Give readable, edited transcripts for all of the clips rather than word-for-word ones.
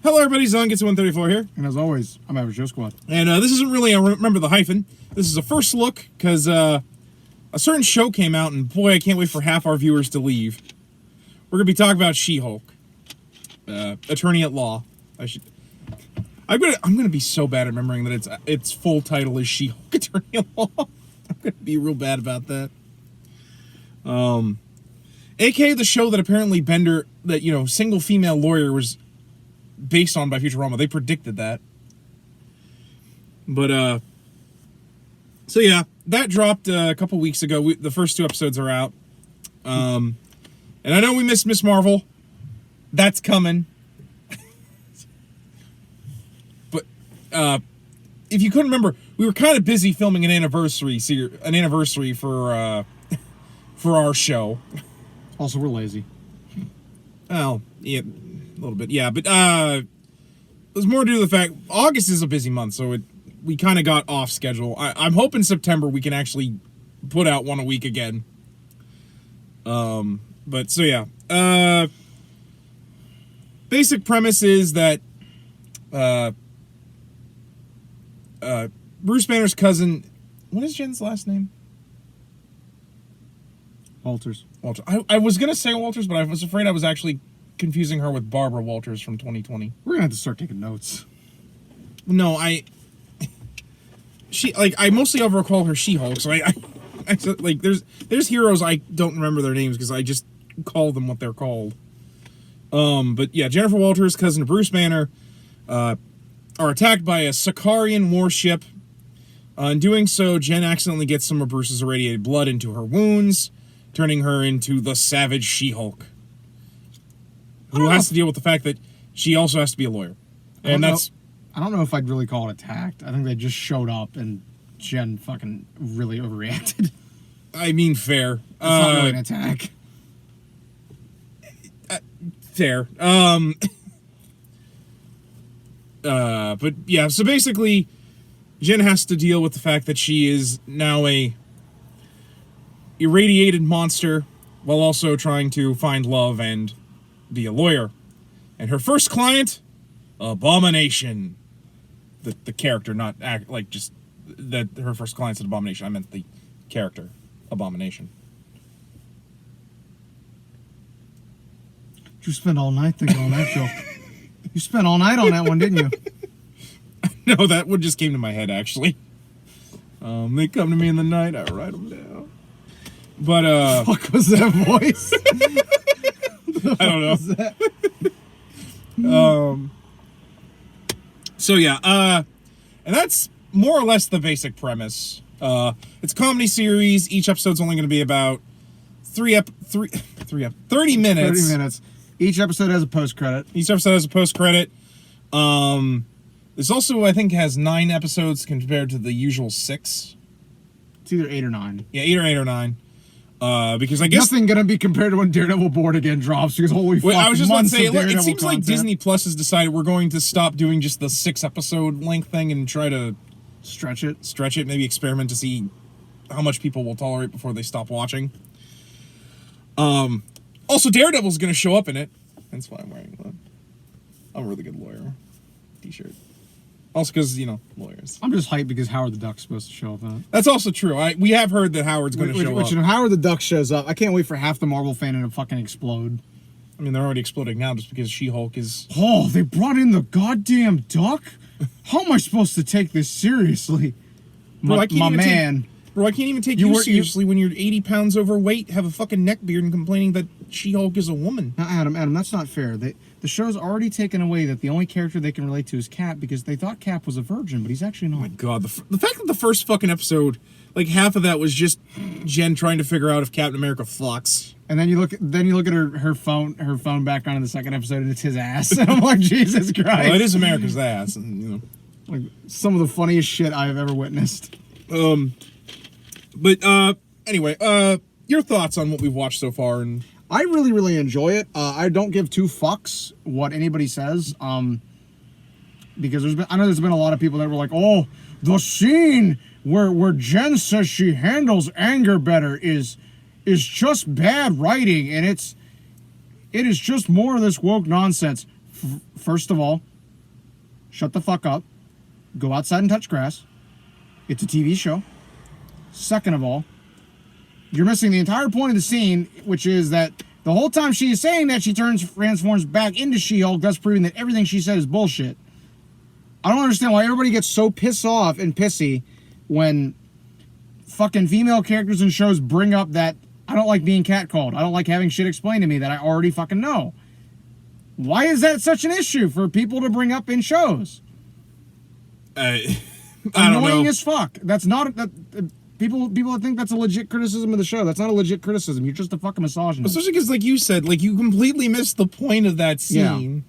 Hello, everybody. Zon gets 134 here. And as always, I'm Average Joe Squad. And this isn't really a Remember the Hyphen. This is a first look, because a certain show came out, and boy, I can't wait for half our viewers to leave. We're going to be talking about She-Hulk. Attorney at Law. I'm gonna be so bad at remembering that its full title is She-Hulk Attorney at Law. I'm gonna be real bad about that. AKA the show that apparently Bender, single female lawyer was based on by Futurama. They predicted that. But, so yeah, that dropped a couple weeks ago. The first 2 episodes are out. And I know we missed Miss Marvel. That's coming. But, if you couldn't remember, we were kind of busy filming an anniversary for our show. Also, we're lazy. Well, yeah, a little bit, yeah. But there's more due to the fact August is a busy month, so we kind of got off schedule. I'm hoping September we can actually put out one a week again. But so yeah. Basic premise is that Bruce Banner's cousin. What is Jen's last name? Walters. Walter. I was going to say Walters, but I was afraid I was actually confusing her with Barbara Walters from 2020. We're going to have to start taking notes. No, I mostly overcall her She-Hulk, so there's heroes I don't remember their names because I just call them what they're called. But yeah, Jennifer Walters, cousin of Bruce Banner, are attacked by a Sicarian warship. In doing so, Jen accidentally gets some of Bruce's irradiated blood into her wounds, turning her into the Savage She-Hulk, who has to deal with the fact that she also has to be a lawyer. And I don't know if I'd really call it attacked. I think they just showed up and Jen fucking really overreacted. I mean, fair. It's not really an attack. Fair. But yeah, so basically, Jen has to deal with the fact that she is now a irradiated monster while also trying to find love and be a lawyer. And her first client, Abomination. The character, not just that her first client's an Abomination. I meant the character, Abomination. You spent all night thinking on that joke. You spent all night on that one, didn't you? No, that one just came to my head, actually. They come to me in the night, I write them down. But, What was that voice? I don't know. So yeah, and that's more or less the basic premise. It's a comedy series. Each episode's only going to be about 30 minutes. 30 minutes. Each episode has a post-credit. This also, I think, has 9 episodes compared to the usual 6. It's either 8 or 9. Yeah, 8 or 9. Because I guess nothing gonna be compared to when Daredevil Born Again drops, because holy fuck, I was just about to say, it seems like content. Disney Plus has decided we're going to stop doing just the 6-episode length thing and try to stretch it, maybe experiment to see how much people will tolerate before they stop watching. Also, Daredevil's going to show up in it. That's why I'm wearing one. I'm a really good lawyer t-shirt. Also because, lawyers. I'm just hyped because Howard the Duck's supposed to show up in it. That's also true. We have heard that Howard's going to show up. When Howard the Duck shows up, I can't wait for half the Marvel fandom to fucking explode. I mean, they're already exploding now just because She-Hulk is... Oh, they brought in the goddamn duck? How am I supposed to take this seriously? Bro, I can't even take you seriously when you're 80 pounds overweight, have a fucking neck beard, and complaining that She-Hulk is a woman. Now, Adam, that's not fair. The show's already taken away that the only character they can relate to is Cap, because they thought Cap was a virgin, but he's actually not. Oh my god, the fact that the first fucking episode, half of that was just Jen trying to figure out if Captain America fucks. And then you look at her phone background in the second episode, and it's his ass. And I'm like, Jesus Christ. Well, it is America's ass, and like some of the funniest shit I have ever witnessed. But anyway, your thoughts on what we've watched so far? And I really, really enjoy it. I don't give 2 fucks what anybody says. Because I know there's been a lot of people that were like, oh, the scene where Jen says she handles anger better is just bad writing, and it is just more of this woke nonsense. First of all, shut the fuck up, go outside and touch grass. It's a TV show. Second of all, you're missing the entire point of the scene, which is that the whole time she is saying that she transforms back into She-Hulk, thus proving that everything she said is bullshit. I don't understand why everybody gets so pissed off and pissy when fucking female characters in shows bring up that I don't like being catcalled. I don't like having shit explained to me that I already fucking know. Why is that such an issue for people to bring up in shows? I don't know. Annoying as fuck. That's not that. People that think that's a legit criticism of the show. That's not a legit criticism. You're just a fucking misogynist. Especially because, like you said, like you completely missed the point of that scene.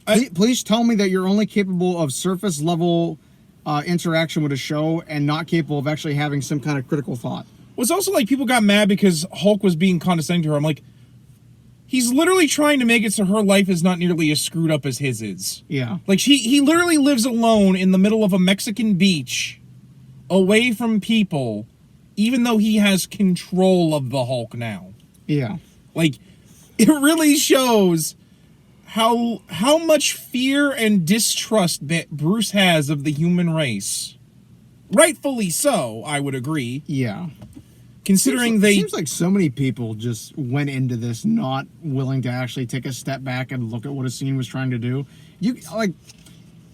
Yeah. Please tell me that you're only capable of surface level interaction with a show and not capable of actually having some kind of critical thought. Well, it's also like people got mad because Hulk was being condescending to her. I'm like, he's literally trying to make it so her life is not nearly as screwed up as his is. Yeah. Like he literally lives alone in the middle of a Mexican beach, away from people, even though he has control of the Hulk now. Yeah. Like, it really shows how much fear and distrust that Bruce has of the human race. Rightfully so, I would agree. Yeah. Considering seems like so many people just went into this not willing to actually take a step back and look at what a scene was trying to do. You like,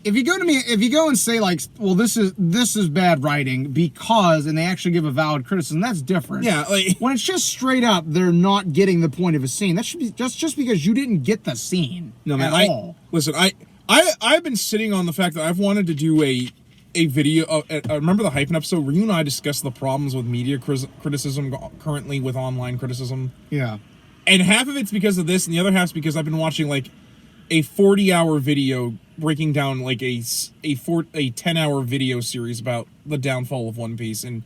if you go and say like, well, this is bad writing because, and they actually give a valid criticism, that's different. Yeah, like, when it's just straight up, they're not getting the point of a scene. That should be just because you didn't get the scene. No, man. At all. Listen, I've been sitting on the fact that I've wanted to do a video. I remember the Hyphen episode where you and I discussed the problems with media criticism currently with online criticism. Yeah. And half of it's because of this, and the other half's because I've been watching like a 40-hour video breaking down like a 10-hour video series about the downfall of One Piece and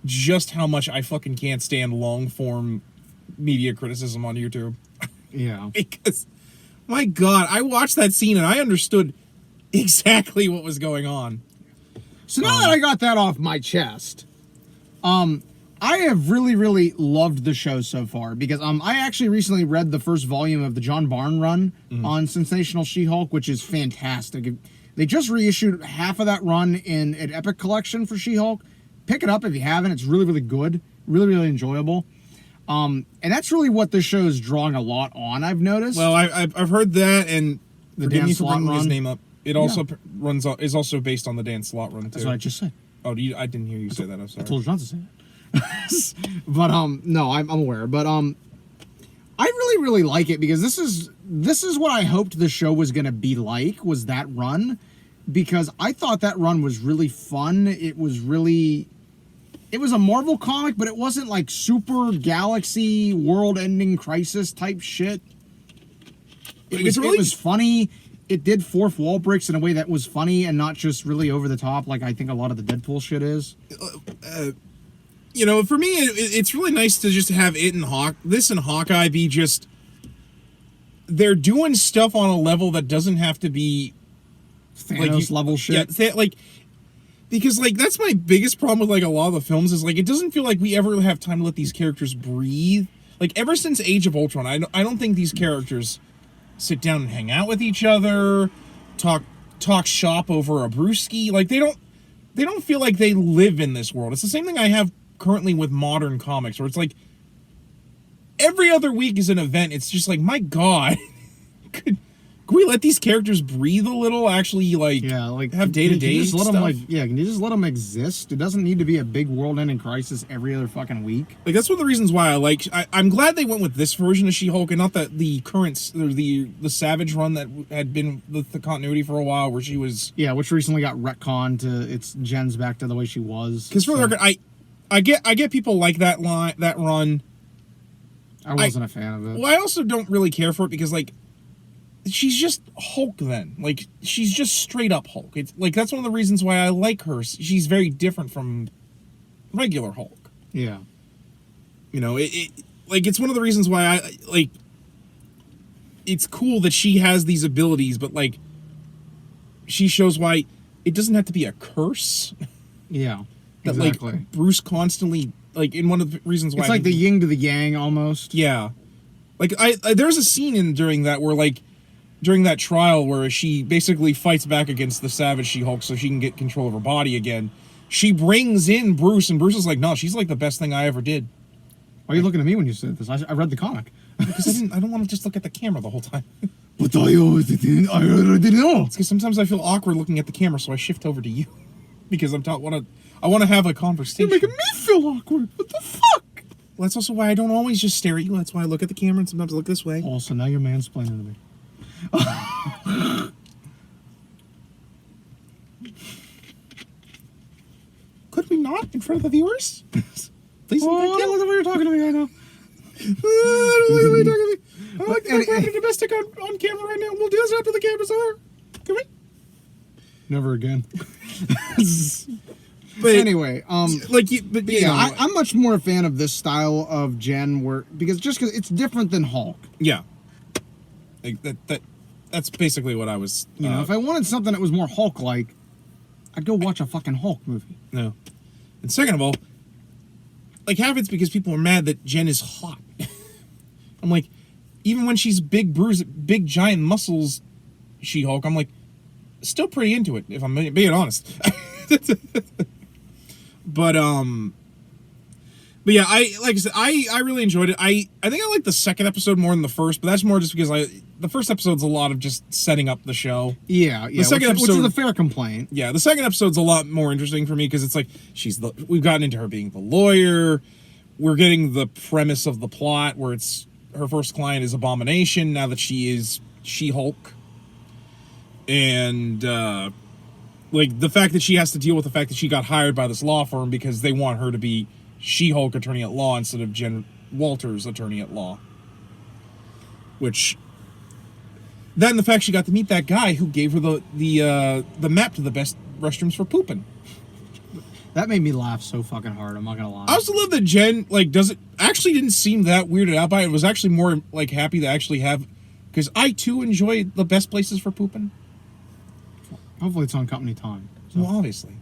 just how much I fucking can't stand long-form media criticism on YouTube. Yeah. Because, my God, I watched that scene and I understood exactly what was going on. So now that I got that off my chest, I have really, really loved the show so far because I actually recently read the first volume of the John Byrne run on Sensational She-Hulk, which is fantastic. They just reissued half of that run in an Epic collection for She-Hulk. Pick it up if you haven't. It's really, really good. Really, really enjoyable. And that's really what this show is drawing a lot on, I've noticed. Well, I've heard that, and The forgive Dan me for Slott bringing his run. name up. It also is also based on the Dan Slott run, too. That's what I just said. Oh, I didn't hear you say that. I'm sorry. I told you not to say that. But no, I'm aware. But I really, really like it because this is what I hoped the show was gonna be like, was that run. Because I thought that run was really fun. It was a Marvel comic, but it wasn't like super galaxy world-ending crisis type shit. It was funny. It did fourth wall breaks in a way that was funny and not just really over the top like I think a lot of the Deadpool shit is. You know, for me, it's really nice to just have it and this and Hawkeye be just, they're doing stuff on a level that doesn't have to be Thanos level shit. Yeah, because like that's my biggest problem with like a lot of the films is like it doesn't feel like we ever have time to let these characters breathe. Like ever since Age of Ultron, I don't think these characters sit down and hang out with each other, talk shop over a brewski. Like they don't feel like they live in this world. It's the same thing I have currently with modern comics, where it's like every other week is an event. It's just like, my God, could we let these characters breathe a little? Actually, like, yeah, like have day-to-day stuff. Can you just let them exist? It doesn't need to be a big world-ending crisis every other fucking week. Like that's one of the reasons why I'm glad they went with this version of She-Hulk and not the current or the Savage run that had been the continuity for a while, where she was which recently got retconned to its gens back to the way she was. Because for the record, I get people like that run. I wasn't a fan of it. Well, I also don't really care for it because like she's just Hulk then. Like she's just straight up Hulk. It's like that's one of the reasons why I like her. She's very different from regular Hulk. Yeah. You know, it's one of the reasons why I like it's cool that she has these abilities, but like she shows why it doesn't have to be a curse. Yeah. That exactly. like Bruce constantly like in one of the reasons why it's like the yin to the yang almost. Yeah. Like I there's a scene during that where like during that trial where she basically fights back against the Savage She-Hulk so she can get control of her body again, she brings in Bruce, and Bruce is like, no, she's like the best thing I ever did. Why are you looking at me when you said this? I read the comic. Because I don't want to just look at the camera the whole time. But I already know. It's because sometimes I feel awkward looking at the camera, so I shift over to you. Because I want to have a conversation. You're making me feel awkward. What the fuck? Well, that's also why I don't always just stare at you. That's why I look at the camera and sometimes I look this way. Oh, so now you're mansplaining to me. Could we not in front of the viewers? Please. Oh, I don't like the way you're talking to me right now. I don't like the way you're talking to me. I don't like the fact we're having a domestic on camera right now. We'll do this after the cameras are. Can we? Never again. But anyway, like you, but you yeah, know, I'm much more a fan of this style of Jen, because it's different than Hulk. yeah, like that's basically what I was. You know, if I wanted something that was more Hulk-like, I'd go watch a fucking Hulk movie. No, and second of all, like half it's because people are mad that Jen is hot. I'm like, even when she's big, big giant muscles, She-Hulk, I'm like, still pretty into it if I'm being honest. But yeah, like I said, I really enjoyed it. I think I like the second episode more than the first, but that's more just because the first episode's a lot of just setting up the show. Yeah. The second which episode, is a fair complaint. Yeah, the second episode's a lot more interesting for me because it's like we've gotten into her being the lawyer. We're getting the premise of the plot where it's her first client is Abomination now that she is She-Hulk. And like the fact that she has to deal with the fact that she got hired by this law firm because they want her to be She-Hulk attorney at law instead of Jen Walters attorney at law. Which then the fact she got to meet that guy who gave her the map to the best restrooms for pooping. That made me laugh so fucking hard. I'm not gonna lie. I also love that Jen actually didn't seem that weirded out by it. It was actually more like happy to actually have, because I too enjoy the best places for pooping. Hopefully it's on company time. So. Well, obviously.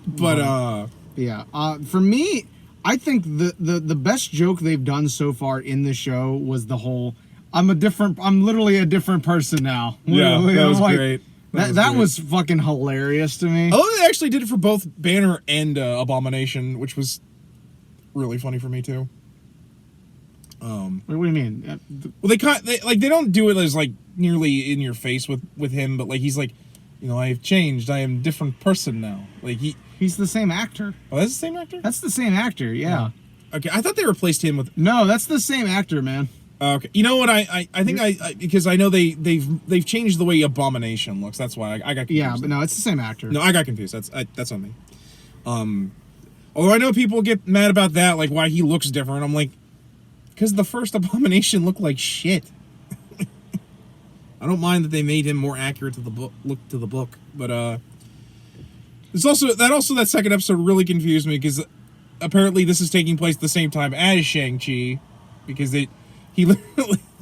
But yeah, for me, I think the best joke they've done so far in the show was the whole I'm literally a different person now. Yeah, literally. that was great. That was fucking hilarious to me. I love they actually did it for both Banner and Abomination, which was really funny for me too. What do you mean? Well, they don't do it as like nearly in your face with him, but like he's like, you know, I've changed. I am a different person now. Like he's the same actor. Oh, that's the same actor? That's the same actor. Yeah. Okay, I thought they replaced him with. No, that's the same actor, man. Okay, you know what? I think because I know they've changed the way Abomination looks. That's why I got confused. Yeah, but no, it's the same actor. No, I got confused. That's on me. Although I know people get mad about that, like why he looks different. I'm like, because the first Abomination looked like shit. I don't mind that they made him more accurate to the book, but it's also that second episode really confused me because apparently this is taking place at the same time as Shang-Chi, because he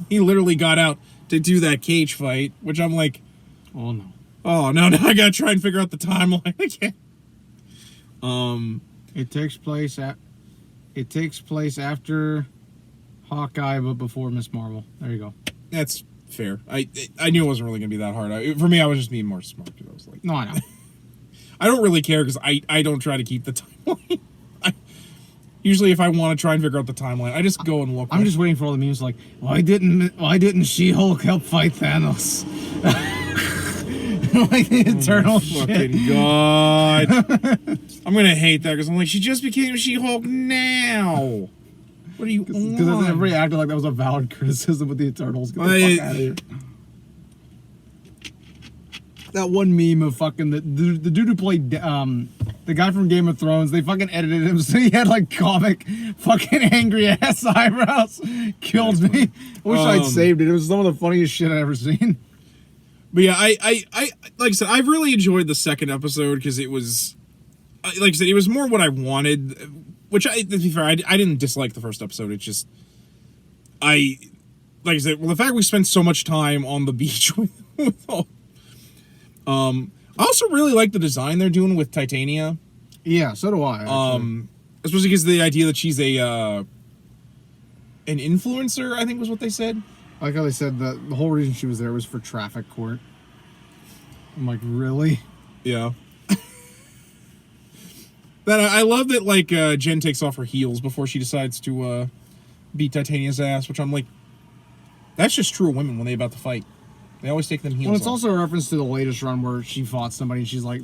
literally got out to do that cage fight, which I'm like, oh no, now I gotta try and figure out the timeline again. It takes place after Hawkeye, but before Miss Marvel. There you go. That's fair. I knew it wasn't really gonna be that hard. For me, I was just being more smart because I was like, no, I know. I don't really care because I don't try to keep the timeline. Usually, if I want to try and figure out the timeline, I just go and look. I'm just waiting for all the memes like, why didn't She-Hulk help fight Thanos? Like the eternal shit. Fucking God. I'm gonna hate that because I'm like, she just became She-Hulk now. What are you on? Because everybody acted like that was a valid criticism with the Eternals. Get the fuck out of here. That one meme of fucking the dude who played the guy from Game of Thrones, they fucking edited him so he had like comic fucking angry ass eyebrows. Killed me. I wish I'd saved it. It was some of the funniest shit I've ever seen. But yeah, I like I said, I've really enjoyed the second episode because it was, like I said, it was more what I wanted. Which, to be fair, I didn't dislike the first episode. It's just, like I said, well, the fact we spent so much time on the beach with all. I also really like the design they're doing with Titania. Yeah, so do I. Actually. Especially because the idea that she's an influencer, I think was what they said. I like how they said that the whole reason she was there was for traffic court. I'm like, really? Yeah. That I love that, like, Jen takes off her heels before she decides to beat Titania's ass, which I'm like, that's just true of women when they about to fight. They always take them heels Well, it's off. also a reference to the latest run where she fought somebody and she's like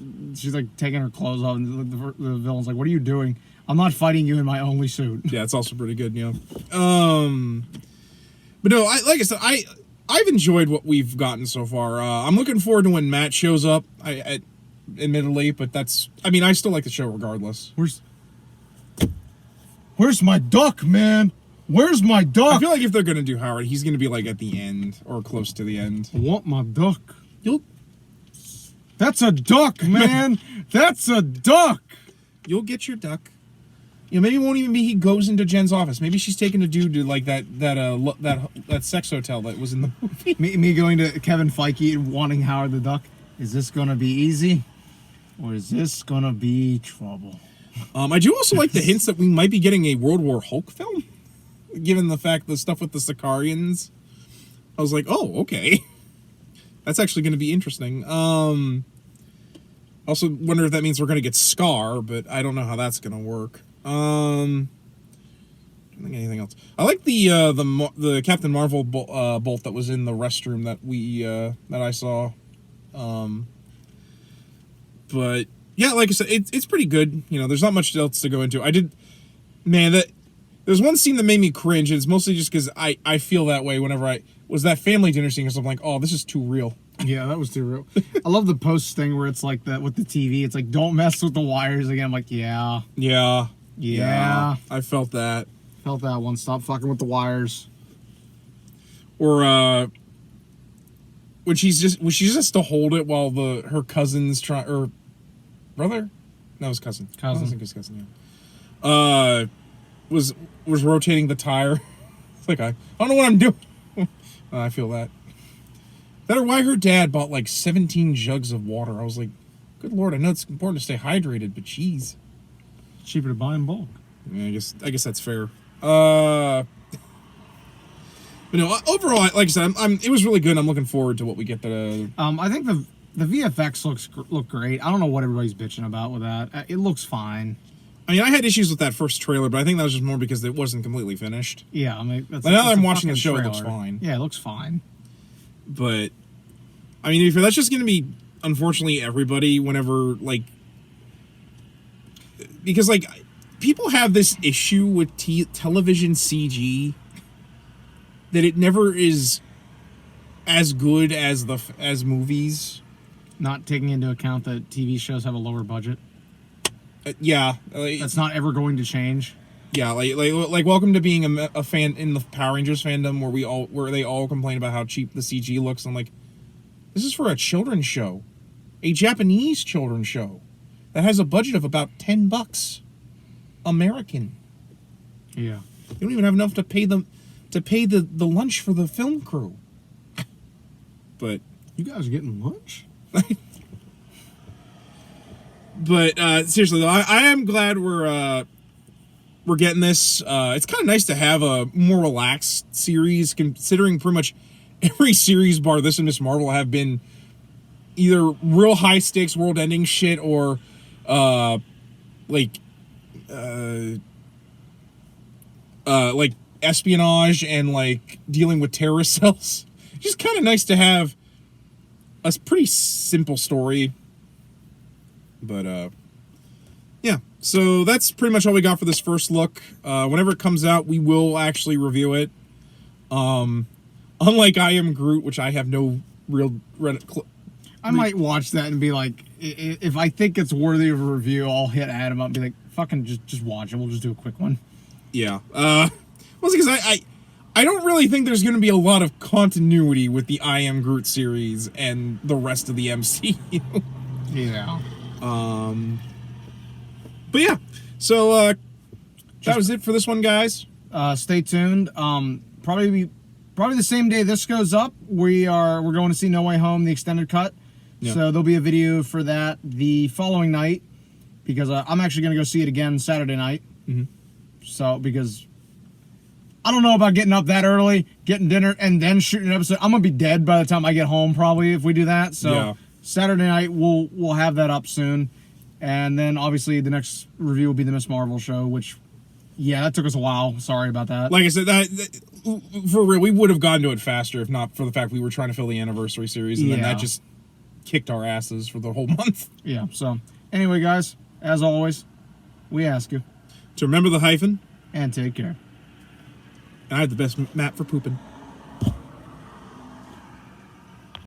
taking her clothes off and the villain's like, what are you doing? I'm not fighting you in my only suit. Yeah, it's also pretty good, you know. But no, like I said, I've enjoyed what we've gotten so far. I'm looking forward to when Matt shows up. Admittedly, but I still like the show regardless. Where's my duck, man? Where's my duck? I feel like if they're gonna do Howard, he's gonna be like at the end or close to the end. I want my duck. That's a duck, man. That's a duck. You'll get your duck. You know, maybe it won't even be he goes into Jen's office. Maybe she's taking a dude to like that sex hotel that was in the movie. Me going to Kevin Feige and wanting Howard the Duck. Is this gonna be easy, or is this gonna be trouble? I do also like the hints that we might be getting a World War Hulk film, given the fact the stuff with the Sicarians. I was like, oh, okay, that's actually going to be interesting. Also wonder if that means we're going to get Scar, but I don't know how that's going to work. I don't think anything else. I like the Captain Marvel bolt that was in the restroom that I saw. But yeah, like I said, it's pretty good. You know, there's not much else to go into. There's one scene that made me cringe, and it's mostly just because I feel that way whenever was that family dinner scene, because I'm like, oh, this is too real. Yeah, that was too real. I love the post thing where it's like that with the TV. It's like, don't mess with the wires again. I'm like, yeah. I felt that. Felt that one. Stop fucking with the wires. Or when she's just to hold it while her cousin's or brother, no, his cousin. I think his cousin. Yeah. Was rotating the tire. It's like I don't know what I'm doing. I feel that. That or why her dad bought like 17 jugs of water. I was like, good Lord, I know it's important to stay hydrated, but geez. Cheaper to buy in bulk. Yeah, I guess that's fair. But no, overall, like I said, it was really good. I'm looking forward to what we get to. I think the VFX look great. I don't know what everybody's bitching about with that. It looks fine. I mean, I had issues with that first trailer, but I think that was just more because it wasn't completely finished. Yeah, I mean, now that I'm watching the show, it looks fine. Yeah, it looks fine. But I mean, that's just going to be, unfortunately, everybody whenever because people have this issue with television CG that it never is as good as movies. Not taking into account that TV shows have a lower budget. Yeah, that's not ever going to change. Yeah, like welcome to being a fan in the Power Rangers fandom where they all complain about how cheap the CG looks. I'm like, this is for a children's show, a Japanese children's show that has a budget of about $10 American. Yeah, they don't even have enough to pay the lunch for the film crew. But you guys are getting lunch. But seriously though, I am glad we're getting this. It's kind of nice to have a more relaxed series, considering pretty much every series bar this and Miss Marvel have been either real high stakes world ending shit or like espionage and like dealing with terrorist cells. Just kind of nice to have a pretty simple story. But yeah, so that's pretty much all we got for this first look. Whenever it comes out, we will actually review it. Unlike I Am Groot, which I have no real I might watch that and be like, if I think it's worthy of a review, I'll hit Adam up and be like, fucking just watch it. We'll just do a quick one. Yeah. Mostly because I don't really think there's going to be a lot of continuity with the I Am Groot series and the rest of the MCU. Yeah. But yeah, so that was it for this one, guys. Stay tuned. Probably the same day this goes up, we're going to see No Way Home, the extended cut. Yeah. So there'll be a video for that the following night, because I'm actually going to go see it again Saturday night. Mm-hmm. So because I don't know about getting up that early, getting dinner, and then shooting an episode. I'm gonna be dead by the time I get home, probably, if we do that. So Yeah. Saturday night we'll have that up soon, and then obviously the next review will be the Miss Marvel show, which, yeah, that took us a while. Sorry about that. Like I said, that for real, we would have gotten to it faster if not for the fact we were trying to fill the anniversary series, and then Yeah. that just kicked our asses for the whole month. Yeah. So anyway, guys, as always, we ask you To remember the hyphen, and take care. and I have the best map for pooping.